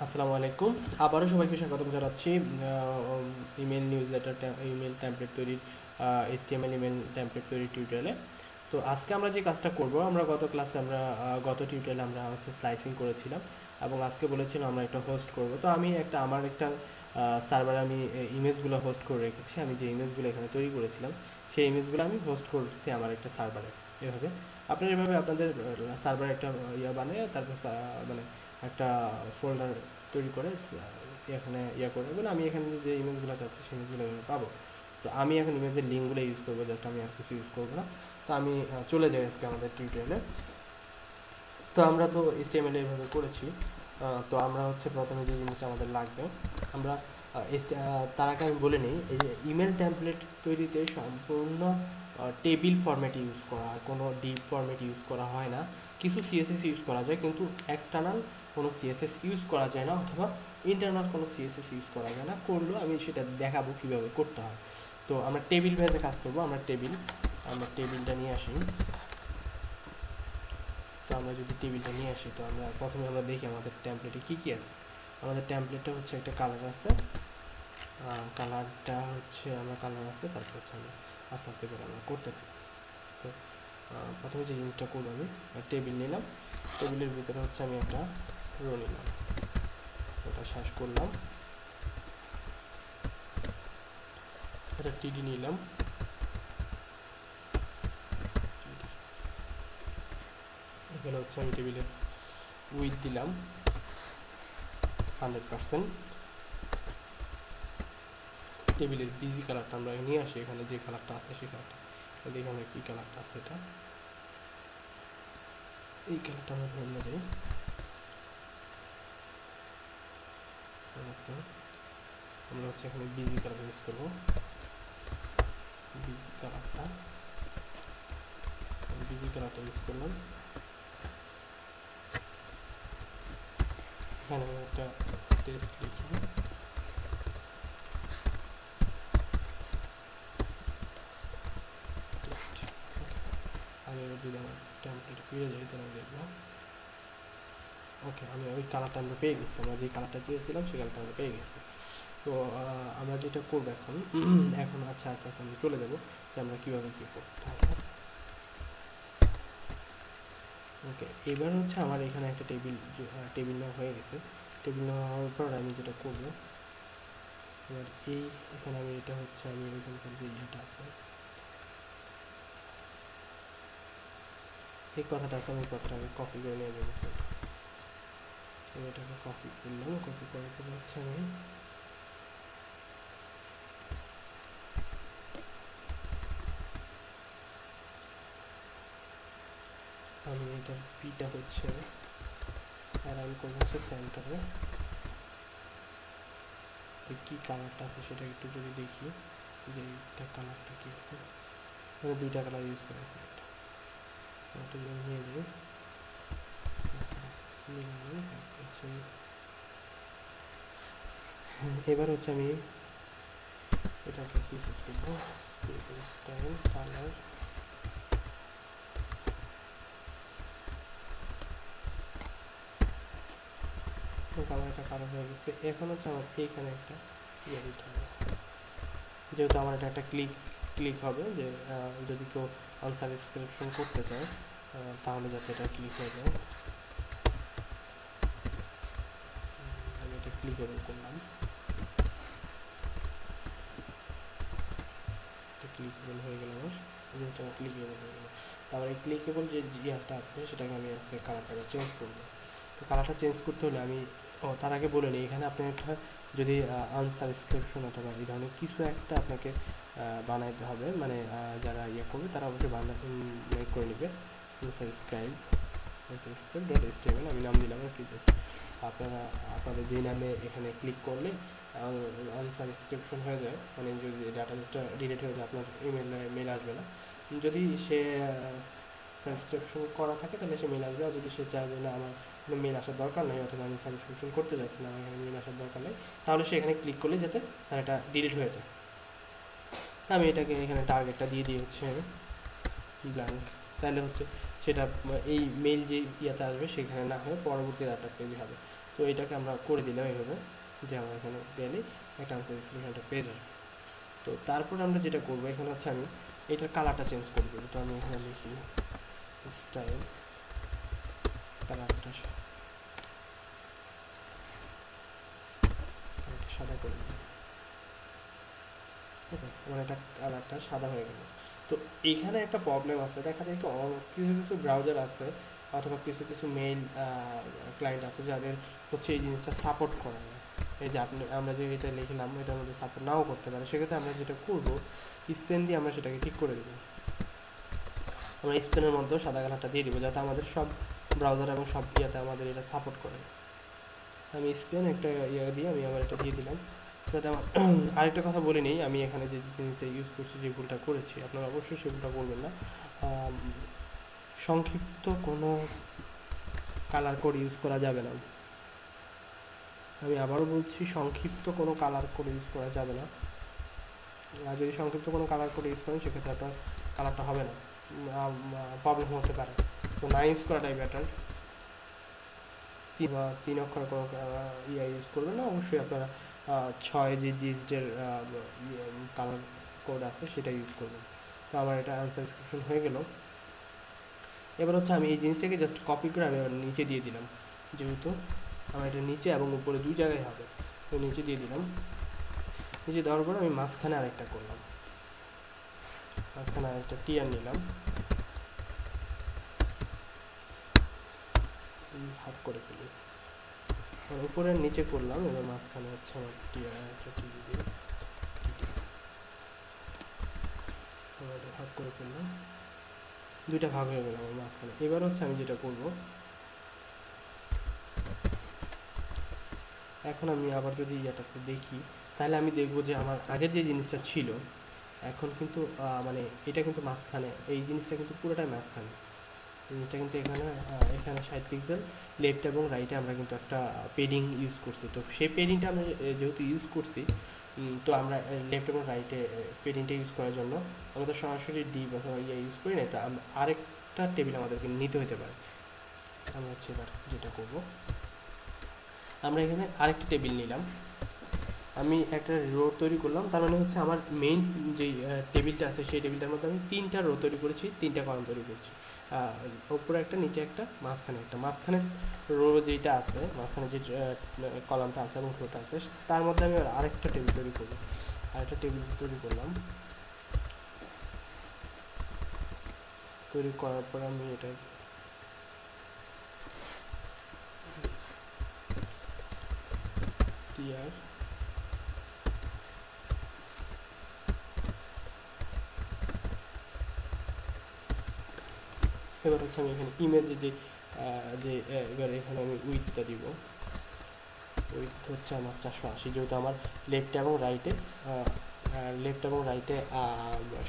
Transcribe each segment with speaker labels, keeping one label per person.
Speaker 1: আসসালামু আলাইকুম। আবারও সবাইকে স্বাগতম জানাচ্ছি ইমেল নিউজলেটার ইমেল টেমপ্লেট তৈরির HTML ইমেল টেমপ্লেট তৈরির টিউটোরিয়ালে। তো আজকে আমরা যে কাজটা করব, আমরা গত ক্লাসে গত টিউটোরিয়ালে আমরা স্লাইসিং করেছিলাম এবং আজকে বলেছিলাম আমরা একটা হোস্ট করব। তো আমি আমার একটা সার্ভারে আমি ইমেজগুলো হোস্ট করে রেখেছি। আমি যে ইমেজগুলো এখানে তৈরি করেছিলাম সেই ইমেজগুলো আমি হোস্ট করছি আমার একটা সার্ভারে। এভাবে আপনারা এভাবে আপনাদের সার্ভারে একটা বানিয়ে তারপর মানে একটা ফোল্ডার তৈরি করে এখানে করে দেবেন। আমি এখানে যে ইমেজগুলো চাচ্ছি সেই ইমেজগুলো পাবো। তো আমি এখন ইমেজের লিঙ্কগুলো ইউজ করবো, জাস্ট আমি আর কিছু ইউজ করবো না। তো আমি চলে যাই আজকে আমাদের টিউটোরিয়ালে। তো আমরা তো HTML এইভাবে করেছি। তো আমরা প্রথমে যে জিনিসটা আমাদের লাগবে, আমরা তার আগে আমি বলে নিই, এই যে ইমেল টেমপ্লেট তৈরিতে সম্পূর্ণ টেবিল ফরম্যাট ইউজ করা, কোনো ডিপ ফরম্যাট ইউজ করা হয় না। কিছু CSS ইউজ করা যায়, কিন্তু এক্সটার্নাল কোনো CSS ইউজ করা যায় না, অথবা ইন্টারনাল কোনো CSS ইউজ করা যায় না। করলেও আমি সেটা দেখাবো কীভাবে করতে হয়। তো আমরা টেবিল বেসে কাজ করবো। আমরা টেবিলটা নিয়ে আসি। তো আমরা যদি টেবিলটা নিয়ে আসি, তো প্রথমে আমরা দেখি আমাদের টেমপ্লেটে কী কী আছে। আমাদের টেমপ্লেটটা একটা কালার আছে, কালারটা কালার আছে। তারপর আমরা আস্তে আস্তে করে আমরা করতে থাকি। তো প্রথমে যে জিনিসটা করবো, আমি টেবিল নিলাম। টেবিলের ভিতরে আমি একটা রো নিলাম, ওটা শেষ করলাম। একটা TD নিলাম, এখানে আমি টেবিলের উইথ দিলাম 100%। টেবিলের বিজি কালারটা আমরা নিয়ে আসি, এখানে যে কালারটা আছে সেই কালারটা দেখি আমরা কী কালারটা আছে। এটা এই কালারটা আমরা ধরে নিয়ে যাই। আমরা এখানে বিজি কালার ইউজ করবো। বিজি কালারটা ইউজ করলাম। এখানে আমি একটা টেক্সট লিখি। আমি যদি আমার টেমপ্লেট ফিরে যাই, তাহলে দেখবো ওকে, আমি ওই কালারটা আমরা পেয়ে গেছি। আমরা যে কালারটা চেয়েছিলাম সেই কালারটা আমরা পেয়ে গেছি। তো আমরা যেটা করবো এখন আস্তে আস্তে আমি চলে যাবো যে আমরা কীভাবে কী করতে হবে। ওকে, এবার আমার এখানে একটা টেবিল নেওয়া হয়ে গেছে। টেবিল নেওয়া হওয়ার পর আমি যেটা করবো, এবার এখানে আমি আমি এখানকার যে ইয়েটা আছে, এই কথাটা আছে, আমি কথাটা কপি করে নিয়ে যাবো। এটাকে কপি করলাম। কপি করার পর আমি এটার পিটা আর আমি করবো সেন্টারে। কি কালারটা আছে সেটা একটু যদি দেখি, যে এটা কালারটা কি আছে। মানে দুইটা কালার ইউজ করেছে, এটা নিয়ে যাই। এবার আমি এটাকে CSS করবো, স্টাইল কালার। কালারটা কালার হয়ে গেছে। এখন আমার এইখানে একটা ইয়ে দিতে হবে, যেহেতু আমার এটা একটা ক্লিক হবে, যে যদি কেউ আনসাবস্ক্রিপশন করতে চায় তাহলে যাতে এটা ক্লিক হয়ে যায়। আমি এটা ক্লিকেবল করলাম, এটা ক্লিকেবল হয়ে গেল। আমার জিনিসটা আমার ক্লিকেবল হয়ে গেল। তারপর এই ক্লিকেবল যে ইয়েটা আছে সেটাকে আমি আজকে কালারটাকে চেঞ্জ করবো। তো কালারটা চেঞ্জ করতে হলে আমি তার আগে বলে নিই, এখানে আপনি একটা যদি আনসাবস্ক্রিপশন অথবা এই ধরনের কিছু একটা আপনাকে বানাইতে হবে, মানে যারা করবে তারা অবশ্যই করে নেবে। সাবস্ক্রাইব.html আমি নাম দিলাম আর কি। জাস্ট আপনাদের যেই নামে এখানে ক্লিক করলে আনসাবস্ক্রিপশন হয়ে যায়, মানে যদি ডাটাবেসটা ডিলিট হয়ে যায়, আপনার মেল আসবে না। যদি সে সাবস্ক্রিপশন করা থাকে তাহলে সে মেল আসবে। আর যদি সে চায় যে না, আমার মেল আসার দরকার নেই, অথবা আমি সাবস্ক্রিপশন করতে যাচ্ছি না, আমার এখানে মেল আসার দরকার নেই, তাহলে সে এখানে ক্লিক করলে যাতে তার এটা ডিলিট হয়ে যায়। আমি এটাকে এখানে টার্গেটটা দিয়ে ব্ল্যাঙ্ক। তাহলে সেটা এই মেল যে ইয়াতে আসবে সেখানে না হয়ে পরবর্তী একটা পেজে হবে। তো এটাকে আমরা করে দিলাম এইভাবে যে আমরা এখানে দিলে একটা আনসার সলিউশনটা পেয়ে যাবো। তো তারপর আমরা যেটা করবো এখানে হচ্ছে আমি এটার কালারটা চেঞ্জ করে দেবো। তো আমি এখানে লিখি স্টাইল কালারটা সাদা করে দিই। ওকে, আমার একটা কালারটা সাদা হয়ে গেল। তো এখানে একটা প্রবলেম আছে, দেখা যায় কিছু কিছু ব্রাউজার আছে অথবা কিছু কিছু মেইল ক্লায়েন্ট আছে যাদের হচ্ছে এই জিনিসটা সাপোর্ট করে না। এই যে আমরা যে এটা লিখলাম এটার মধ্যে সাপোর্ট নাও করতে পারে, সেক্ষেত্রে আমরা যেটা করব স্পেন দিয়ে আমরা সেটাকে ঠিক করে দেবো। আমরা স্পেনের মধ্যেও সাদা কালারটা দিয়ে দিব যাতে আমাদের সব ব্রাউজার এবং সব ইয়াতে আমাদের এটা সাপোর্ট করে। আমি স্পেন একটা ইয়ে দিয়ে আমি আবার এটা দিয়ে দিলাম যাতে আমার আরেকটা কথা বলে নেই, আমি এখানে যে জিনিসটা ইউজ করছি, যে ভুলটা করেছি আপনারা অবশ্যই সে ভুলটা করবেন না। সংক্ষিপ্ত কোনো কালার কোড ইউজ করা যাবে না। আমি আবারও বলছি, সংক্ষিপ্ত কোনো কালার কোড ইউজ করা যাবে না। আর যদি সংক্ষিপ্ত কোনো কালার কোড ইউজ করেন সেক্ষেত্রে আপনার কালারটা হবে না, প্রবলেম হতে পারে। তো না ইউজ করাটাই বেটার। 3 অক্ষর কোনো ইয়া ইউজ করবেন না, অবশ্যই আপনারা 6 ডিজিটের কালার কোড আছে সেটা ইউজ করবেন। তো আমার এটা আনসার স্ক্রিপশন হয়ে গেল। এবার হচ্ছে আমি এই জিনিসটাকে জাস্ট কপি করে আমি আবার নিচে দিয়ে দিলাম, যেহেতু আমার এটা নিচে এবং উপরে দুই জায়গায় হবে। তো নিচে দিয়ে দিলাম, নিচে দেওয়ার পর আমি মাঝখানে আরেকটা করলাম, মাঝখানে আরেকটা টিয়ার নিলাম, ভাগ করে ফেলি, উপরে নিচে করলাম। এবার মাঝখানে হচ্ছে আমার টিয়ার একটা টিভি দিয়ে ভাগ করে ফেললাম, দুইটা ভাগ হয়ে গেল আমার মাঝখানে। এবার হচ্ছে আমি যেটা করব, এখন আমি আবার যদি এটাকে দেখি তাহলে আমি দেখব যে আমার আগের যে জিনিসটা ছিল এখন কিন্তু মানে এটা কিন্তু মাঝখানে, এই জিনিসটা কিন্তু পুরোটাই মাঝখানে। জিনিসটা কিন্তু এখানে 60 পিক্সেল লেফট এবং রাইটে আমরা কিন্তু একটা পেডিং ইউজ করছি। তো সেই পেডিংটা আমরা যেহেতু ইউজ করছি, তো আমরা লেফট এবং রাইটে পেডিংটা ইউজ করার জন্য আমাদের সরাসরি ডিপ অথবা ইয়ে ইউজ করি না, তো আরেকটা টেবিল আমাদেরকে নিতে হতে পারে। আমরা হচ্ছে এবার যেটা করব, আমরা এখানে আরেকটা টেবিল নিলাম, আমি একটা রো তৈরি করলাম। তার মানে হচ্ছে আমার মেইন যে টেবিলটা আছে সেই টেবিলটার মধ্যে আমি 3টা রো তৈরি করেছি, 3টা কলাম তৈরি করেছি, উপরে একটা, নিচে একটা, মাঝখানে একটা। মাঝখানে রো যেটা আছে, মাঝখানে যে কলামটা আছে এবং রোটা আছে তার মধ্যে আমি আরেকটা টেবিল তৈরি করব। আরেকটা টেবিল তৈরি করলাম, তৈরি করার পর আমি এটা টিআর এবার হচ্ছে আমি এখানে ইমেজে যে এবার এখানে আমি উইথটা দিব, উইথ হচ্ছে আমার 480, যেহেতু আমার লেফট এবং রাইটে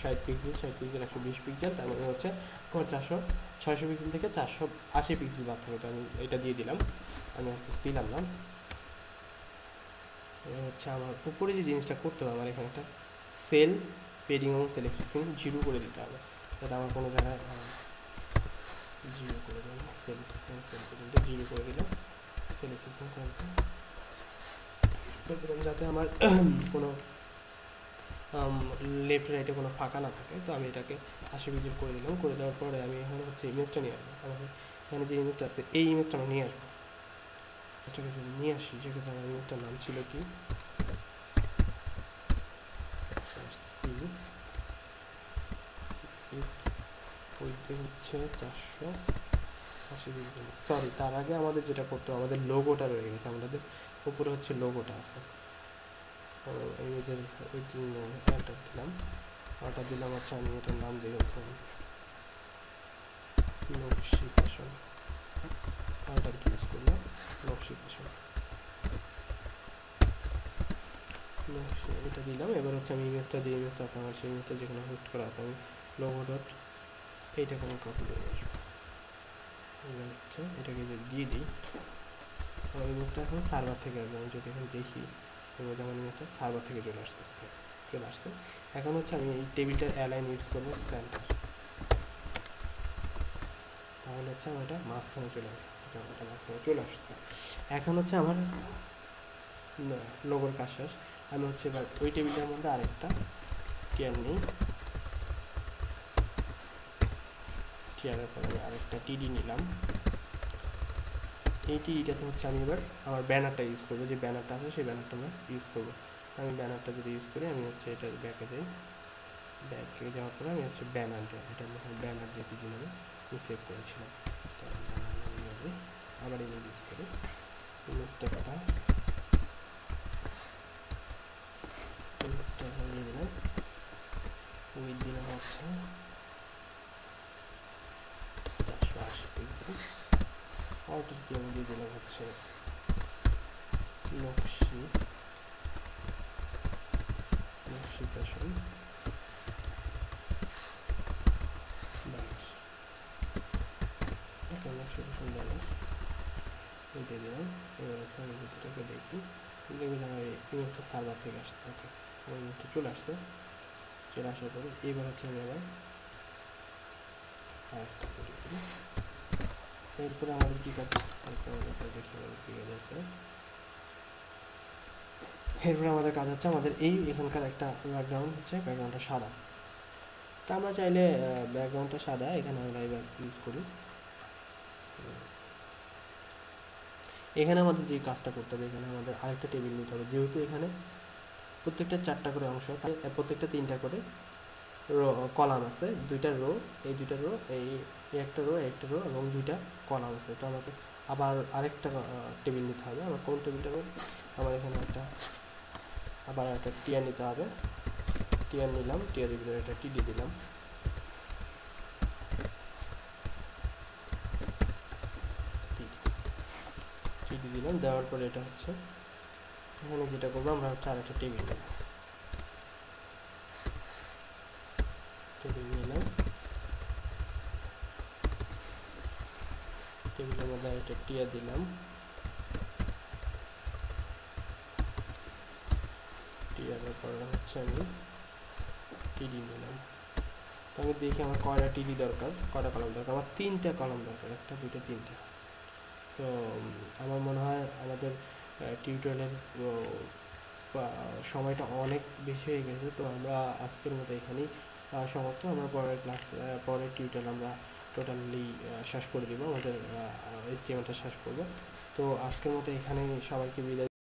Speaker 1: 60 পিক্সেল 120 পিক্সেল, তার মানে হচ্ছে আমার 600 পিক্সেল থেকে 480 পিক্সেল বাদ থাকে। তো আমি এটা দিয়ে দিলাম, আমি আর দিলাম না। হচ্ছে আমার উপরে যে জিনিসটা করতে হবে, আমার এখানে একটা সেল পেডিং এবং সেল স্পেসিং 0 করে দিতে হবে, যাতে আমার কোনো জায়গায় 0 করে দিলাম, সেল স্পেসিং সেল পেডিংটা 0 করে দিলাম, সেল স্পেসিং করে দিলাম যাতে আমার কোনো লেফট রাইটে কোনো ফাঁকা না থাকে। তো আমি এটাকে 80 পিক্সেল করে দিলাম। করে দেওয়ার পরে আমি এখানে হচ্ছে ইমেজটা নিয়ে আসবো, আমাদের এখানে যে ইমেজটা আছে এই ইমেজটা আমরা নিয়ে আসবো। ইমেজটাকে যদি নিয়ে আসি, সেক্ষেত্রে আমার ইমেজটার নাম ছিল কি, হচ্ছে 480 পিক্সেল। সরি, তার আগে আমাদের যেটা করতে হবে, আমাদের লোগোটা রয়ে গেছে, আমাদের উপরে হচ্ছে লোগোটা আছে। ইমেজের একটা দিলাম, ওটা দিলাম হচ্ছে, আমি এটার নাম দিয়ে নকশি ফ্যাশন, ওটা ইউজ করলাম, নকশি ফ্যাশন, এটা দিলাম। এবার হচ্ছে আমি ইমেজটা, যে ইমেজটা আছে আমার সেই ইমেজটা যেখানে হোস্ট করা আছে, আমি লোগো ডট এইটাকে আমি কপি করে আসবো। এবার হচ্ছে এটাকে যদি দিয়ে দিই, আমার ইমেজটা এখন সার্ভার থেকে আসবে। আমি যদি এখন দেখি এবার আমার ইমেজটা সার্ভার থেকে চলে আসছে। এখন হচ্ছে আমি এই টেবিলটার অ্যালাইন ইউজ করবো সেন্টার, তাহলে হচ্ছে আমার এটা মাঝখানে চলে আসবে। এটা মাঝখানে চলে আসছে। এখন হচ্ছে আমার লোগোর কাজ শেষ। আমি হচ্ছে এবার ওই টেবিলটার মধ্যে আরেকটা টিয়ার নিই, টিয়ারের পরে আমি আরেকটা টিডি নিলাম। এই টিডিটাতে হচ্ছে আমি এবার আমার ব্যানারটা ইউজ করবো, যে ব্যানারটা আছে সেই ব্যানারটা আমরা ইউজ করবো। আমি ব্যানারটা যদি ইউজ করি, আমি হচ্ছে এটা ব্যাকে যাই, ব্যাকে যাওয়ার পরে আমি হচ্ছে ব্যানারটা, এটা ব্যানার জেপিজি নামে আমি সেভ করেছিলাম। আবার ইমেজ ইউজ করি, ইমেজটা কাটা, ইমেজটা দিয়ে দিলাম, উইথ দিলাম হচ্ছে 480 পিক্সেল, অল্টার কি আমি দিয়ে দিলাম হচ্ছে নকশি ফ্যাশন ব্যানার্স, ওকে, নকশি ফ্যাশন ব্যানার্স দিয়ে দিলাম। এবার হচ্ছে আমি ভিতরটাকে দেখি, দেখবো যে আমার ইমেজটা সার্ভার থেকে আসছে। ওকে, আমার ইমেজটা চলে আসছে। চলে আসার পরে এবার হচ্ছে আমি আবার আরেকটা তৈরি করি। এরপরে আমাদের কী কাজ, এরপরে আমাদের কাজ দেখি আমাদের কী কাজ আছে। এরপরে আমাদের কাজ হচ্ছে আমাদের এখানকার একটা ব্যাকগ্রাউন্ড হচ্ছে, ব্যাকগ্রাউন্ডটা সাদা। তা আমরা চাইলে ব্যাকগ্রাউন্ডটা সাদা এখানে আমরা এবার ইউজ করি। এখানে আমাদের যে কাজটা করতে হবে, এখানে আমাদের আরেকটা টেবিল নিতে হবে, যেহেতু এখানে প্রত্যেকটা 4টা করে অংশ, প্রত্যেকটা 3টা করে রো কলাম আছে, 2টা রো, এই 2টা রো, এই একটা রো, একটা রো এবং 2টা কলাম আছে। তো আমাকে আবার আরেকটা টেবিল নিতে হবে। আমার কোন টেবিলটা হবে, আমার এখানে আবার একটা টিয়ার নিতে হবে। টিয়ার নিলাম, টিয়ারের ভিতরে একটা টিডি দিলাম, টিডি দিলাম। দেওয়ার পরে এটা হচ্ছে এখানে যেটা করবো, আমরা হচ্ছে আরেকটা টেবিল নিলাম, টেবিলের মধ্যে একটা টিয়ার দিলাম, টিয়ারের পরে হচ্ছে আমি টিডি নিলাম। তো আমি দেখি আমার কয়টা টিডি দরকার, কয়টা কলম দরকার। আমার 3টা কলম দরকার, 1টা 2টা 3টা। তো আমার মনে হয় আমাদের টিউটোরিয়ালের সময়টা অনেক বেশি হয়ে গেছে। তো আমরা আজকের মতো এখানেই সমাপ্ত। আমরা পরের টিউটোরিয়াল আমরা টোটালি শেষ করে দিব, আমাদের HTML-টা শেষ করব। তো আজকের মতো এখানেই সবাইকে বিদায়।